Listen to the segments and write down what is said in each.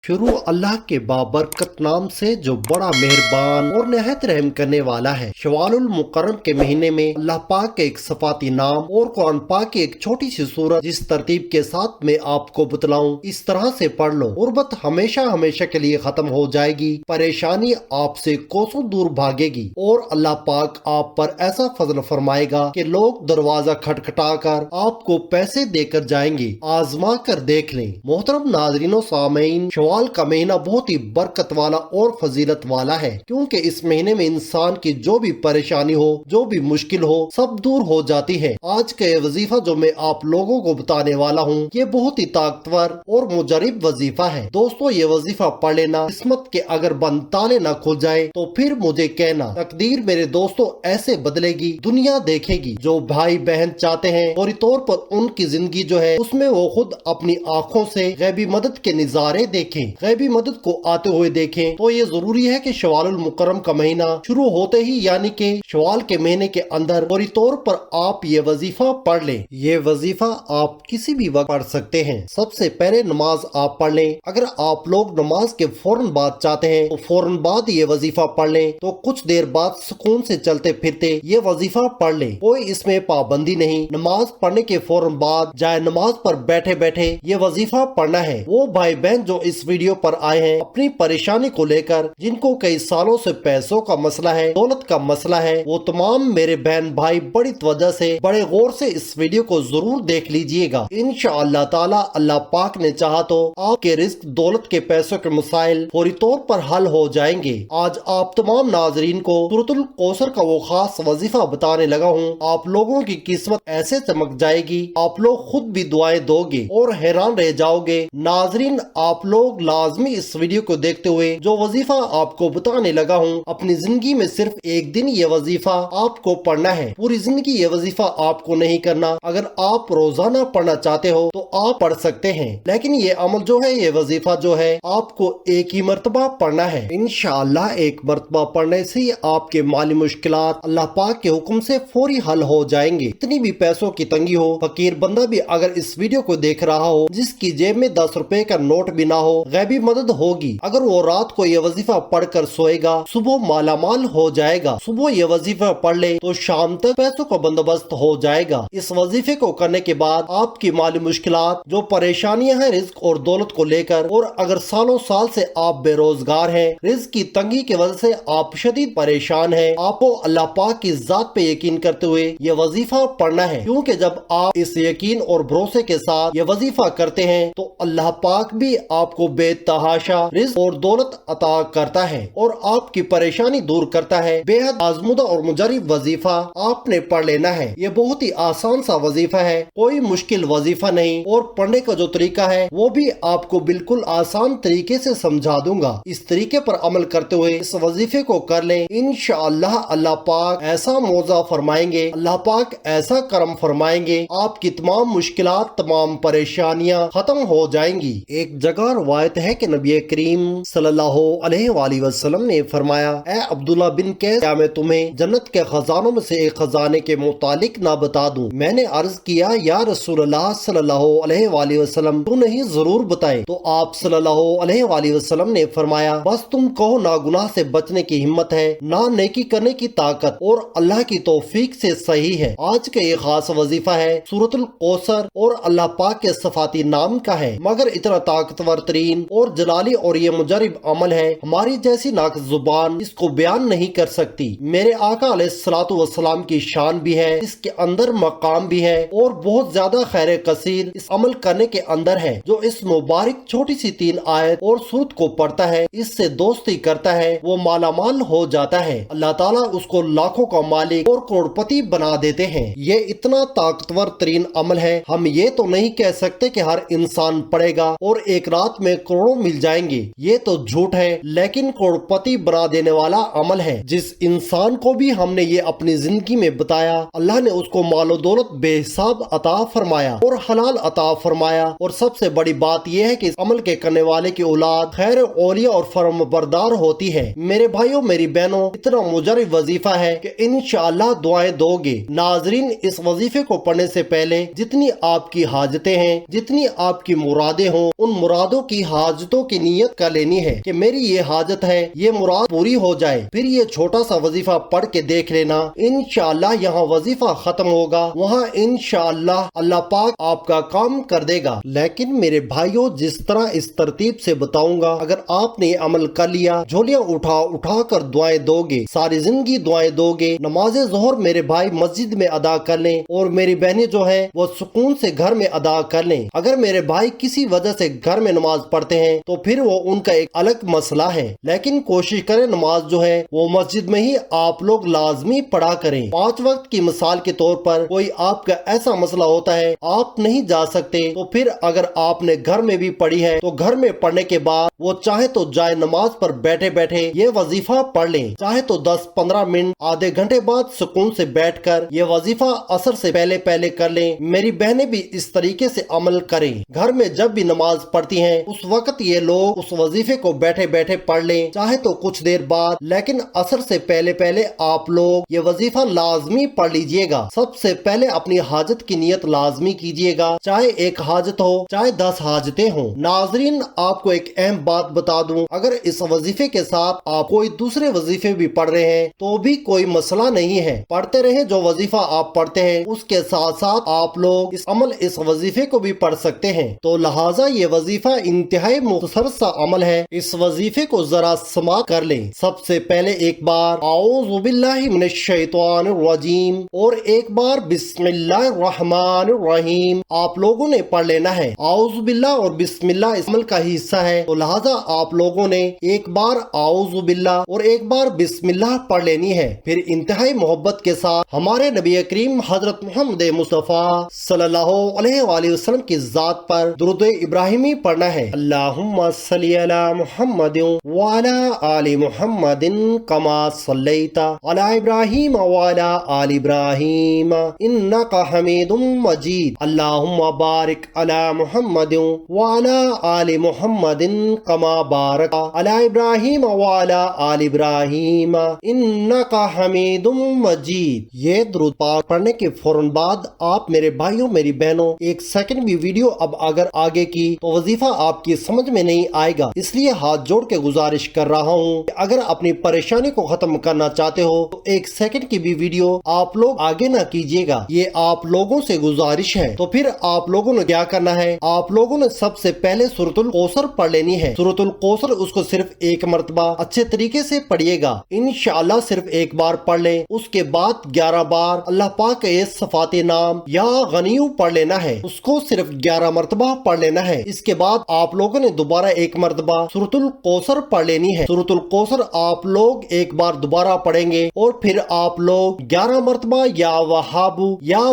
शुरू अल्लाह के बाबरकत नाम से जो बड़ा मेहरबान और निहायत रहम करने वाला है। शवालुल मुकर्रम के महीने में अल्लाह पाक के एक सफाती नाम और कुरान पाक की एक छोटी सी सूरत जिस तरतीब के साथ मैं आपको बतलाऊं, इस तरह से पढ़ लो। गुर्बत हमेशा हमेशा के लिए खत्म हो जाएगी, परेशानी आपसे कोसों दूर भागेगी और अल्लाह पाक आप पर ऐसा फजल फरमाएगा कि लोग दरवाजा खटखटा कर आपको पैसे देकर जाएंगे। आजमा कर देख लें। मोहतरम नाज़रीन और सामीन, शवाल का महीना बहुत ही बरकत वाला और फजीलत वाला है, क्योंकि इस महीने में इंसान की जो भी परेशानी हो, जो भी मुश्किल हो, सब दूर हो जाती है। आज का ये वजीफा जो मैं आप लोगों को बताने वाला हूँ, ये बहुत ही ताकतवर और मुजरिब वजीफा है। दोस्तों, ये वजीफा पढ़ लेना। किस्मत के अगर बंद ताले न खुल जाए तो फिर मुझे कहना। तकदीर मेरे दोस्तों ऐसे बदलेगी, दुनिया देखेगी। जो भाई बहन चाहते हैं फौरी तौर पर उनकी जिंदगी जो है उसमें वो खुद अपनी आँखों से गैबी मदद के नजारे देखें, गैबी मदद को आते हुए देखें, तो ये जरूरी है कि शवालुल मुकर्रम का महीना शुरू होते ही यानी कि शवाल के महीने के अंदर फौरी तौर पर आप ये वजीफा पढ़ लें। ये वजीफा आप किसी भी वक्त पढ़ सकते हैं। सबसे पहले नमाज आप पढ़ लें। अगर आप लोग नमाज के फौरन बाद चाहते हैं तो फौरन बाद ये वजीफा पढ़ लें, तो कुछ देर बाद सुकून से चलते फिरते ये वजीफा पढ़ लें। कोई इसमें पाबंदी नहीं। नमाज पढ़ने के फौरन बाद जाए नमाज पर बैठे बैठे ये वजीफा पढ़ना है। वो भाई बहन जो इस वीडियो पर आए हैं अपनी परेशानी को लेकर, जिनको कई सालों से पैसों का मसला है, दौलत का मसला है, वो तमाम मेरे बहन भाई बड़ी तवज्जो से बड़े गौर से इस वीडियो को जरूर देख लीजिएगा। इंशाअल्लाह ताला अल्लाह पाक ने चाहा तो आपके रिस्क, दौलत के पैसों के मसाइल फौरी तौर पर हल हो जाएंगे। आज आप तमाम नाजरीन को सूरतुल कौसर का वो खास वजीफा बताने लगा हूँ। आप लोगों की किस्मत ऐसे चमक जाएगी, आप लोग खुद भी दुआएं दोगे और हैरान रह जाओगे। नाजरीन, आप लोग लाजमी इस वीडियो को देखते हुए जो वजीफा आपको बताने लगा हूँ, अपनी जिंदगी में सिर्फ एक दिन ये वजीफा आपको पढ़ना है। पूरी जिंदगी ये वजीफा आपको नहीं करना। अगर आप रोजाना पढ़ना चाहते हो तो आप पढ़ सकते हैं, लेकिन ये अमल जो है, ये वजीफा जो है, आपको एक ही मर्तबा पढ़ना है। इंशाअल्लाह एक मर्तबा पढ़ने से आपके माली मुश्किलात अल्लाह पाक के हुक्म से फौरी हल हो जाएंगे। इतनी भी पैसों की तंगी हो, फकीर बंदा भी अगर इस वीडियो को देख रहा हो, जिसकी जेब में 10 रुपए का नोट भी ना हो, गैबी मदद होगी। अगर वो रात को ये वजीफा पढ़कर सोएगा, सुबह मालामाल हो जाएगा। सुबह ये वजीफा पढ़ ले तो शाम तक पैसों का बंदोबस्त हो जाएगा। इस वजीफे को करने के बाद आपकी माली मुश्किलात, जो परेशानियां हैं रिज्क और दौलत को लेकर, और अगर सालों साल से आप बेरोजगार हैं, रिज्क की तंगी की वजह से आप शदीद परेशान हैं, आपको अल्लाह पाक की जात पे यकीन करते हुए ये वजीफा पढ़ना है। क्योंकि जब आप इस यकीन और भरोसे के साथ ये वजीफा करते हैं तो अल्लाह पाक भी आपको बेतहाशा रिज़्क़ और दौलत अता करता है और आपकी परेशानी दूर करता है। बेहद आजमुदा और मुजरिब वजीफा आपने पढ़ लेना है। ये बहुत ही आसान सा वजीफा है, कोई मुश्किल वजीफा नहीं, और पढ़ने का जो तरीका है वो भी आपको बिल्कुल आसान तरीके से समझा दूंगा। इस तरीके पर अमल करते हुए इस वजीफे को कर लें, इंशाअल्लाह अल्लाह पाक ऐसा मौजा फरमाएंगे, अल्लाह पाक ऐसा करम फरमाएंगे, आपकी तमाम मुश्किलात, तमाम परेशानियाँ खत्म हो जाएंगी। एक जगह रवायत है कि नबी करीम सल्लल्लाहु अलैहि वसल्लम ने फरमाया, ए अब्दुल्ला बिन कैस, क्या मैं तुम्हें जन्नत के खजानों में से एक खजाने के मुतालिक ना बता दूं? मैंने अर्ज किया, या रसूलल्लाह सल्लल्लाहु अलैहि वसल्लम, तू नहीं जरूर बताए। तो आप सल्लल्लाहु अलैहि वसल्लम ने फरमाया, बस तुम कहो, ना गुनाह से बचने की हिम्मत है, ना नेकी करने की ताकत, और अल्लाह की तौफीक से सही है। आज का ये खास वजीफा है सूरतुल कौसर और अल्लाह पाक के सफाती नाम का है, मगर इतना ताकतवर तरीन और जलाली और ये मुजरिब अमल है, हमारी जैसी नाक जुबान इसको बयान नहीं कर सकती। मेरे आका अलैहिस्सलातु वस्सलाम की शान भी है, इसके अंदर मकाम भी है, और बहुत ज्यादा खैर कसीर इस अमल करने के अंदर है। जो इस मुबारक छोटी सी 3 आयत और सूरत को पढ़ता है, इससे दोस्ती करता है, वो मालामाल हो जाता है। अल्लाह ताला उसको लाखों का मालिक और करोड़पति बना देते हैं। ये इतना ताकतवर तरीन अमल है, हम ये तो नहीं कह सकते कि हर इंसान पढ़ेगा और एक रात में करोड़ों मिल जाएंगे, ये तो झूठ है, लेकिन करोड़पति बना देने वाला अमल है। जिस इंसान को भी हमने ये अपनी जिंदगी में बताया, अल्लाह ने उसको मालो दौलत बेहिसाब अता फरमाया और हलाल अता फरमाया। और सबसे बड़ी बात यह है कि इस अमल के करने वाले की औलाद खैर औलिया और फर्मबरदार होती है। मेरे भाइयों, मेरी बहनों, इतना मुजरिब वजीफा है कि इंशाअल्लाह दुआएं दोगे। नाजरीन, इस वजीफे को पढ़ने से पहले जितनी आपकी हाजतें हैं, जितनी आपकी मुरादें हों, उन मुरादों की حاجتوں کی نیت کر لینی ہے کہ میری یہ حاجت ہے، یہ مراد پوری ہو جائے، پھر یہ چھوٹا سا وظیفہ پڑھ کے دیکھ لینا، انشاءاللہ یہاں وظیفہ ختم ہوگا، وہاں انشاءاللہ اللہ پاک آپ کا کام کر دے گا۔ لیکن میرے بھائیوں، جس طرح اس ترتیب سے بتاؤں گا، اگر آپ نے عمل کر لیا، جھولیاں اٹھا اٹھا کر دعائیں دو گے، ساری زندگی دعائیں دو گے، نماز ظہر میرے بھائی مسجد میں ادا کر لیں، اور میری بہنیں جو ہے وہ سکون سے گھر میں ادا کر لیں۔ اگر میرے بھائی کسی وجہ سے گھر میں نماز پڑھتے ہیں تو پھر وہ ان کا ایک الگ مسئلہ ہے، لیکن کوشش کریں نماز جو ہے وہ مسجد میں ہی آپ لوگ لازمی پڑھا کریں۔ 5 وقت کی مثال کے طور پر کوئی آپ کا ایسا مسئلہ ہوتا ہے آپ نہیں جا سکتے، تو پھر اگر آپ نے گھر میں بھی پڑھی ہے تو گھر میں پڑھنے کے بعد وہ چاہے تو جائے نماز پر بیٹھے بیٹھے یہ وظیفہ پڑھ لیں، چاہے تو 10-15 منٹ آدھے گھنٹے بعد سکون سے بیٹھ کر یہ وظیفہ عصر سے پہلے کر لیں۔ میری بہنیں بھی اس طریقے سے عمل کریں، گھر میں جب بھی نماز پڑھتی ہیں اس وقت یہ لوگ اس وظیفے کو بیٹھے بیٹھے پڑھ لیں، چاہے تو کچھ دیر بعد، لیکن عصر سے پہلے آپ لوگ یہ وظیفہ لازمی پڑھ لیجئے گا۔ سب سے پہلے اپنی حاجت کی نیت لازمی کیجئے گا، چاہے ایک حاجت ہو چاہے 10 حاجتیں ہوں۔ ناظرین، آپ کو ایک اہم بات بتا دوں، اگر اس وظیفے کے ساتھ آپ کوئی دوسرے وظیفے بھی پڑھ رہے ہیں تو بھی کوئی مسئلہ نہیں ہے، پڑھتے رہیں۔ جو وظیفہ آپ پڑھتے ہیں اس کے ساتھ ساتھ آپ لوگ اس وظیفے کو بھی پڑھ سکتے ہیں، تو لہٰذا یہ وظیفہ انتہائی مختصر سا عمل ہے، اس وظیفے کو ذرا سماعت کر لیں۔ سب سے پہلے ایک بار اعوذ باللہ من الشیطان الرجیم اور ایک بار بسم اللہ الرحمن الرحیم آپ لوگوں نے پڑھ لینا ہے۔ اعوذ باللہ اور بسم اللہ اس عمل کا حصہ ہے، تو لہٰذا آپ لوگوں نے ایک بار اعوذ باللہ اور ایک بار بسم اللہ پڑھ لینی ہے، پھر انتہائی محبت کے ساتھ ہمارے نبی کریم حضرت محمد مصطفیٰ صلی اللہ علیہ وآلہ وسلم کی ذات پر درود ابراہیمی پڑھنا ہے۔ اللہم صلی علی محمد وعلی آل محمد کما صلیت علی ابراہیم وعلی آل ابراہیم انکا حمید مجید۔ اللہم بارک علی محمد وعلی آل محمد کما بارک علی ابراہیم وعلی آل ابراہیم انکا حمید مجید۔ یہ درود پاک پڑھنے کے فوراً بعد آپ میرے بھائیوں میری بہنوں ایک سیکنڈ بھی ویڈیو اب اگر آگے کی تو وظیفہ آپ کی سمجھ میں نہیں آئے گا، اس لیے ہاتھ جوڑ کے گزارش کر رہا ہوں کہ اگر اپنی پریشانی کو ختم کرنا چاہتے ہو تو ایک سیکنڈ کی بھی ویڈیو آپ لوگ آگے نہ کیجیے گا، یہ آپ لوگوں سے گزارش ہے۔ تو پھر آپ لوگوں نے کیا کرنا ہے، آپ لوگوں نے سب سے پہلے سورۃ الکوثر پڑھ لینی ہے۔ سورۃ الکوثر اس کو صرف ایک مرتبہ اچھے طریقے سے پڑھیے گا، انشاءاللہ صرف ایک بار پڑھ لیں، اس کے بعد 11 بار اللہ پاک کا یہ صفاتی نام یا غنیو پڑھ لینا ہے، اس کو صرف 11 مرتبہ پڑھ لینا ہے۔ اس کے بعد آپ لوگوں نے دوبارہ ایک مرتبہ سورۃ الکوثر پڑھ لینی ہے۔ سورۃ الکوثر آپ لوگ ایک بار دوبارہ پڑھیں گے اور پھر آپ لوگ 11 مرتبہ یا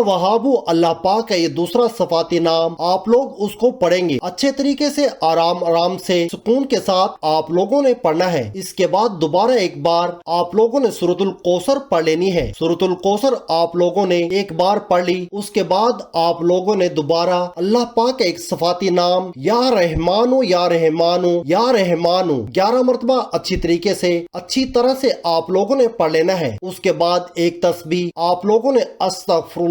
وہابو اللہ پاک کا یہ دوسرا صفاتی نام آپ لوگ اس کو پڑھیں گے، اچھے طریقے سے آرام سے سکون کے ساتھ آپ لوگوں نے پڑھنا ہے۔ اس کے بعد دوبارہ ایک بار آپ لوگوں نے سورۃ الکوثر پڑھ لینی ہے۔ سورۃ الکوثر آپ لوگوں نے ایک بار پڑھ لی، اس کے بعد آپ لوگوں نے دوبارہ اللہ پاک کا ایک صفاتی نام یا رحمانو 11 مرتبہ اچھی طریقے سے اچھی طرح سے آپ لوگوں نے پڑھ لینا ہے۔ اس کے بعد ایک تسبیح آپ لوگوں نے استغفر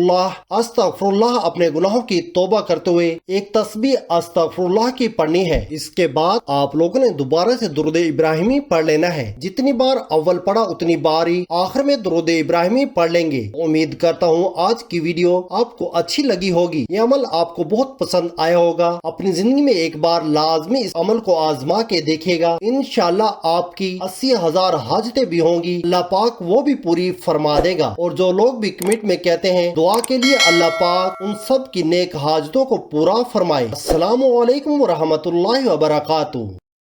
اللہ اپنے گناہوں کی توبہ کرتے ہوئے ایک تسبیح استغفر اللہ کی پڑھنی ہے۔ اس کے بعد آپ لوگوں نے دوبارہ سے درود ابراہیمی پڑھ لینا ہے، جتنی بار اول پڑھا اتنی بار ہی آخر میں درود ابراہیمی پڑھ لیں گے۔ امید کرتا ہوں آج کی ویڈیو آپ کو اچھی لگی ہوگی، یہ عمل آپ کو بہت پسند آیا ہوگا۔ اپنی زندگی میں ایک بار لازمی اس عمل کو آزما کے دیکھیے گا، انشاءاللہ آپ کی 80,000 حاجتیں بھی ہوں گی، اللہ پاک وہ بھی پوری فرما دے گا۔ اور جو لوگ بھی کمنٹ میں کہتے ہیں دعا کے لیے، اللہ پاک ان سب کی نیک حاجتوں کو پورا فرمائے۔ السلام علیکم ورحمۃ اللہ وبرکاتہ۔